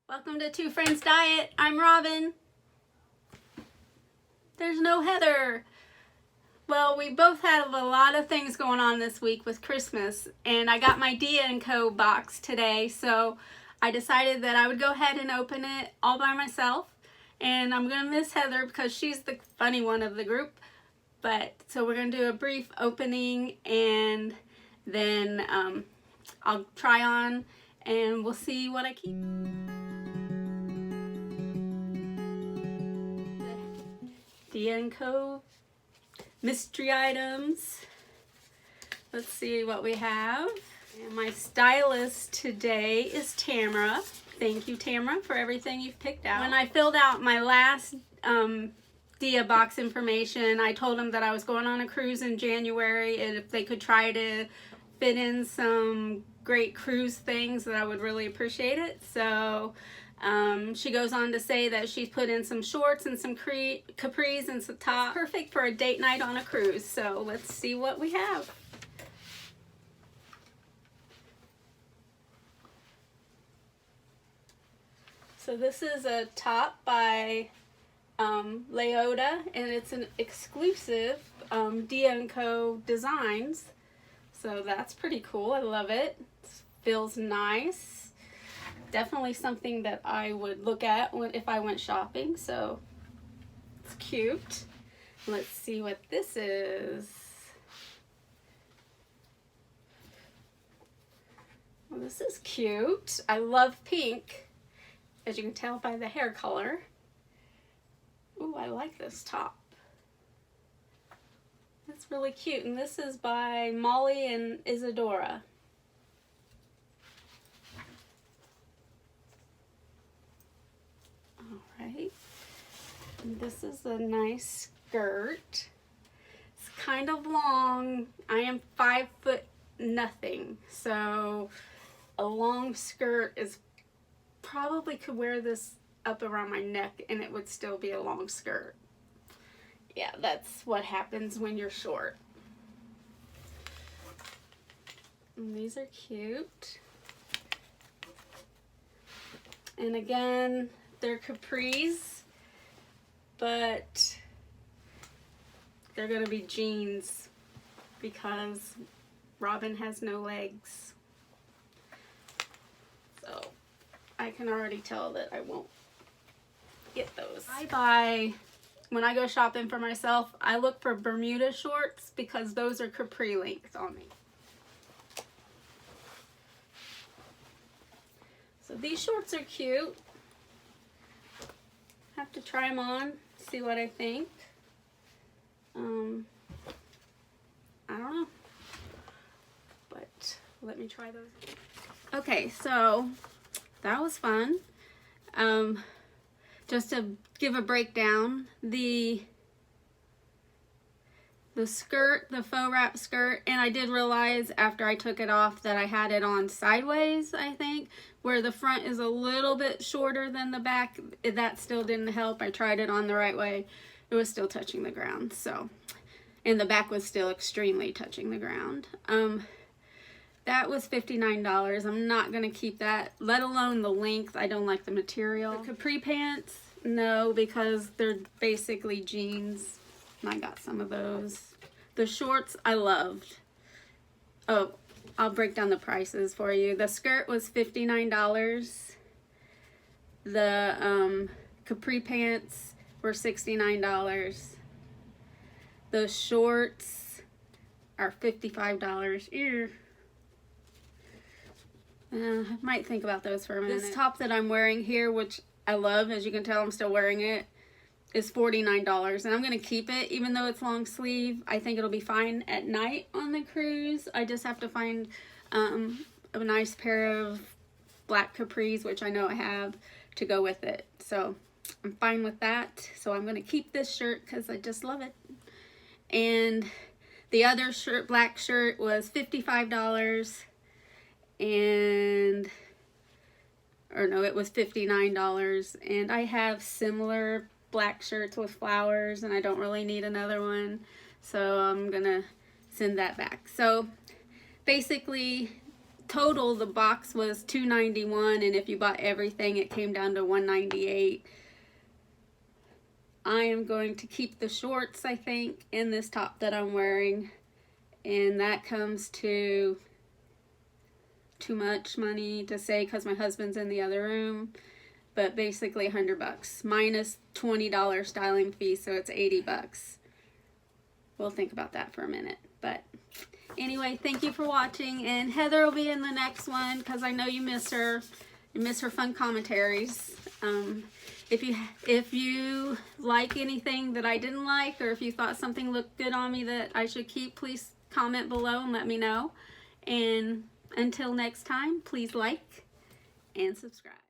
Welcome to Two Friends Diet. I'm Robin. There's no Heather. Well, we both have a lot of things going on this week with Christmas, and I got my Dia & Co. box today, so I decided that I would go ahead and open it all by myself. And I'm going to miss Heather because she's the funny one of the group. So we're going to do a brief opening, and then I'll try on, and we'll see what I keep. Dia & Co. mystery items. Let's see what we have. And my stylist today is Tamara. Thank you, Tamara, for everything you've picked out. When I filled out my last Dia box information, I told them that I was going on a cruise in January, and if they could try to fit in some great cruise things, that I would really appreciate it. So she goes on to say that she's put in some shorts and some capris and some tops. Perfect for a date night on a cruise. So let's see what we have. So this is a top by Leota, and it's an exclusive Dia & Co. designs. So that's pretty cool. I love it. It feels nice. Definitely something that I would look at if I went shopping, so it's cute. Let's see what this is. Well, this is cute. I love pink, as you can tell by the hair color. Ooh, I like this top. That's really cute, and this is by Molly and Isadora. Alright, and this is a nice skirt. It's kind of long. I am 5 foot nothing, so a long skirt is probably could wear this up around my neck and it would still be a long skirt. Yeah, that's what happens when you're short. And these are cute. And again, they're capris, but they're gonna be jeans because Robin has no legs. So I can already tell that I won't get those. When I go shopping for myself, I look for Bermuda shorts because those are capri length on me. So these shorts are cute. Have to try them on, see what I think. I don't know, but let me try those. Okay, so that was fun. Just to give a breakdown, the skirt, the faux wrap skirt, and I did realize after I took it off that I had it on sideways, I think, where the front is a little bit shorter than the back. That still didn't help. I tried it on the right way. It was still touching the ground, so, and the back was still extremely touching the ground. That was $59. I'm not gonna keep that, let alone the length. I don't like the material. The capri pants, no, because they're basically jeans. I got some of those. The shorts I loved. Oh, I'll break down the prices for you. The skirt was $59. The capri pants were $69. The shorts are $55. Ew. I might think about those for a minute. This top that I'm wearing here, which I love, as you can tell I'm still wearing it, is $49, and I'm gonna keep it even though it's long sleeve. I think it'll be fine at night on the cruise. I just have to find a nice pair of black capris, which I know I have, to go with it. So I'm fine with that. So I'm gonna keep this shirt because I just love it. And the other shirt, black shirt, was $55, and or no, it was $59, and I have similar black shirts with flowers, and I don't really need another one, so I'm gonna send that back. So basically total, the box was $291, and if you bought everything, it came down to $198. I am going to keep the shorts, I think, and this top that I'm wearing, and that comes to too much money to say because my husband's in the other room, but basically $100 minus $20 styling fee, so it's $80. We'll think about that for a minute. But anyway, thank you for watching, and Heather will be in the next one because I know you miss her. You miss her fun commentaries. If you like anything that I didn't like, or if you thought something looked good on me that I should keep, please comment below and let me know. And until next time, please like and subscribe.